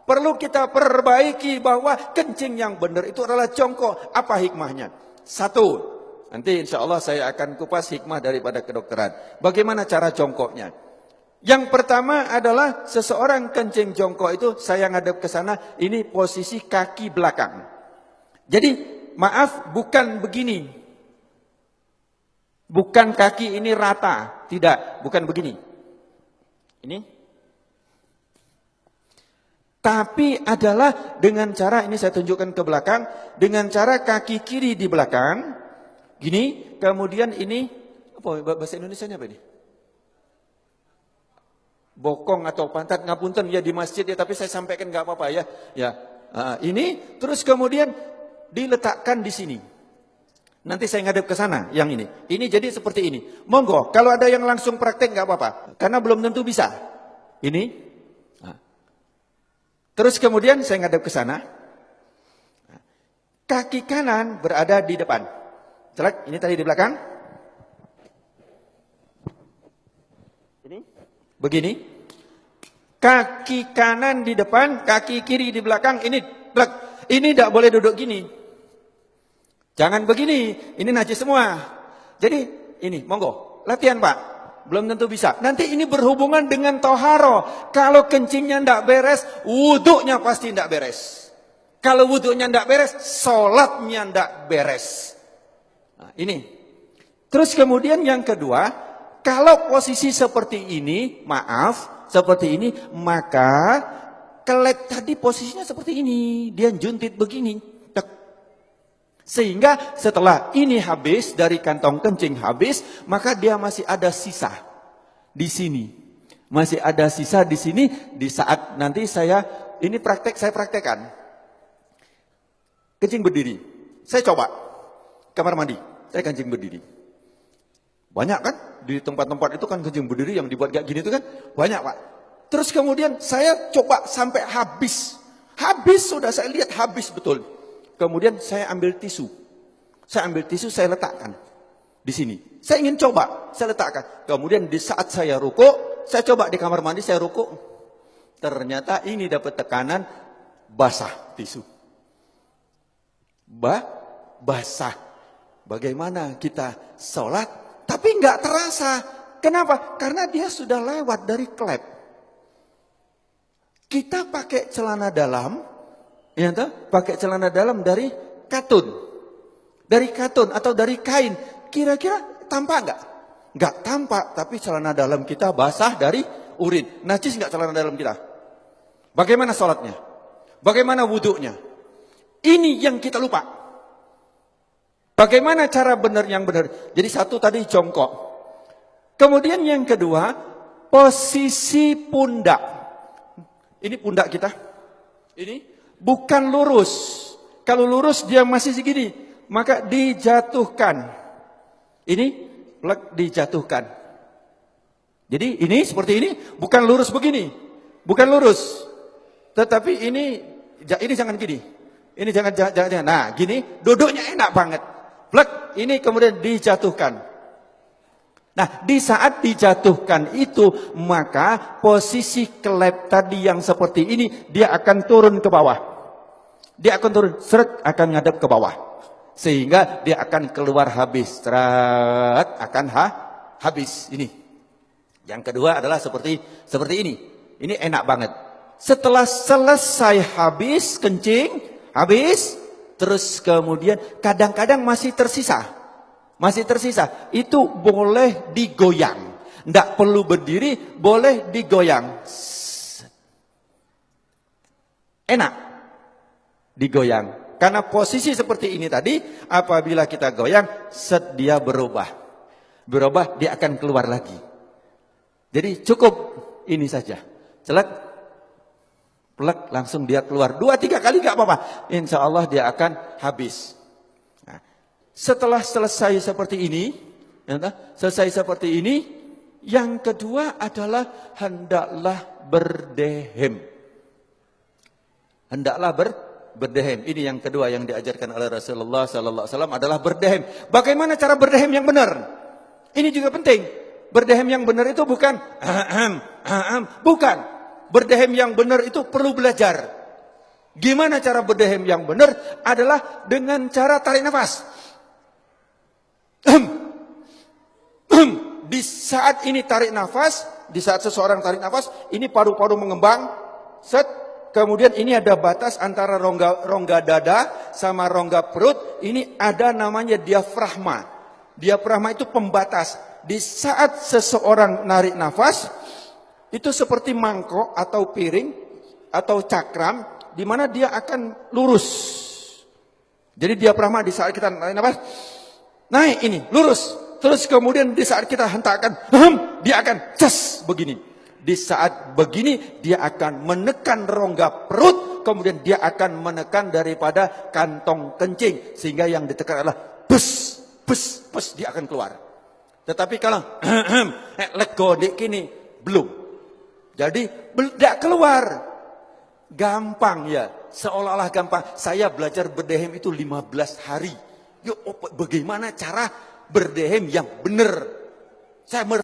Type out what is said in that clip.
Perlu kita perbaiki bahwa kencing yang benar itu adalah jongkok. Apa hikmahnya? Satu, nanti insya Allah saya akan kupas hikmah daripada kedokteran. Bagaimana cara jongkoknya? Yang pertama adalah seseorang kencing jongkok itu saya ngadep ke sana, ini posisi kaki belakang. Jadi maaf, bukan begini. Bukan kaki ini rata, tidak, bukan begini. Ini. Tapi adalah dengan cara, ini saya tunjukkan ke belakang, dengan cara kaki kiri di belakang, gini, kemudian ini, apa bahasa Indonesianya apa ini? Bokong atau pantat, ngapunten ya di masjid ya, tapi saya sampaikan nggak apa-apa ya. Ya, ini terus kemudian diletakkan di sini. Nanti saya ngadep ke sana yang ini. Ini jadi seperti ini. Monggo, kalau ada yang langsung praktek nggak apa-apa, karena belum tentu bisa. Ini. Terus kemudian saya ngadep ke sana. Kaki kanan berada di depan. Jelek, ini tadi di belakang. Ini. Begini. Kaki kanan di depan, kaki kiri di belakang. Ini tidak boleh duduk gini. Jangan begini. Ini najis semua. Jadi ini, monggo. Latihan Pak. Belum tentu bisa. Nanti ini berhubungan dengan toharo. Kalau kencingnya tidak beres, wuduknya pasti tidak beres. Kalau wuduknya tidak beres, sholatnya tidak beres. Nah, ini. Terus kemudian yang kedua, kalau posisi seperti ini, maaf, seperti ini, maka kelet tadi posisinya seperti ini. Dia juntit begini. Tek. Sehingga setelah ini habis, dari kantong kencing habis, maka dia masih ada sisa di sini. Masih ada sisa di sini, di saat nanti saya praktekkan. Kencing berdiri. Saya coba. Kamar mandi. Saya kencing berdiri. Banyak kan? Di tempat-tempat itu kan kencing berdiri yang dibuat kayak gini itu kan. Banyak Pak. Terus kemudian saya coba sampai habis. Habis sudah saya lihat habis betul. Kemudian saya ambil tisu. Saya letakkan. Di sini. Saya ingin coba. Saya letakkan. Kemudian di saat saya rukuk. Saya coba di kamar mandi saya rukuk. Ternyata ini dapat tekanan basah tisu. Basah. Bagaimana kita sholat tapi nggak terasa. Kenapa? Karena dia sudah lewat dari klep. Kita pakai celana dalam, ya toh? Pakai celana dalam dari katun atau dari kain. Kira-kira tampak nggak? Nggak tampak. Tapi celana dalam kita basah dari urin. Najis nggak celana dalam kita? Bagaimana sholatnya? Bagaimana wuduknya? Ini yang kita lupa. Bagaimana cara benar yang benar? Jadi satu tadi jongkok. Kemudian yang kedua, posisi pundak. Ini pundak kita. Ini bukan lurus. Kalau lurus dia masih segini, maka dijatuhkan. Ini dijatuhkan. Jadi ini seperti ini, bukan lurus begini. Bukan lurus. Tetapi ini jangan gini. Ini jangan. Nah, gini duduknya enak banget. Plek, ini kemudian dijatuhkan. Nah, di saat dijatuhkan itu, maka posisi kelep tadi yang seperti ini, dia akan turun ke bawah. Dia akan turun, seret, akan ngadep ke bawah. Sehingga dia akan keluar habis. Seret, akan habis. Ini. Yang kedua adalah seperti ini. Ini enak banget. Setelah selesai habis, kencing, habis, terus kemudian kadang-kadang masih tersisa. Itu boleh digoyang. Tidak perlu berdiri, boleh digoyang. Enak digoyang. Karena posisi seperti ini tadi, apabila kita goyang, dia berubah. Dia akan keluar lagi. Jadi cukup ini saja. Celak. Plek, langsung dia keluar. 2-3 kali gak apa-apa. Insya Allah dia akan habis. Nah, setelah selesai seperti ini, yang kedua adalah hendaklah berdehem. Berdehem. Ini yang kedua yang diajarkan oleh Rasulullah sallallahu alaihi wasallam adalah berdehem. Bagaimana cara berdehem yang benar? Ini juga penting. Berdehem yang benar itu bukan bukan. berdehem yang benar itu perlu belajar. Gimana cara berdehem yang benar? Adalah dengan cara tarik nafas. Di saat ini tarik nafas, di saat seseorang tarik nafas, ini paru-paru mengembang, set, kemudian ini ada batas antara rongga dada sama rongga perut, ini ada namanya diafragma. Diafragma itu pembatas. Di saat seseorang narik nafas, itu seperti mangkok atau piring atau cakram, di mana dia akan lurus. Jadi diafragma di saat kita narik nafas, naik ini, lurus. Terus kemudian di saat kita hentakkan, dia akan cas begini. Di saat begini, dia akan menekan rongga perut, kemudian dia akan menekan daripada kantong kencing. Sehingga yang ditekan adalah bus, bus, bus, dia akan keluar. Tetapi kalau lego dik kini, belum. Jadi tidak keluar. Gampang ya, seolah-olah gampang. Saya belajar berdehem itu 15 hari. Yuk, bagaimana cara berdehem yang benar? Saya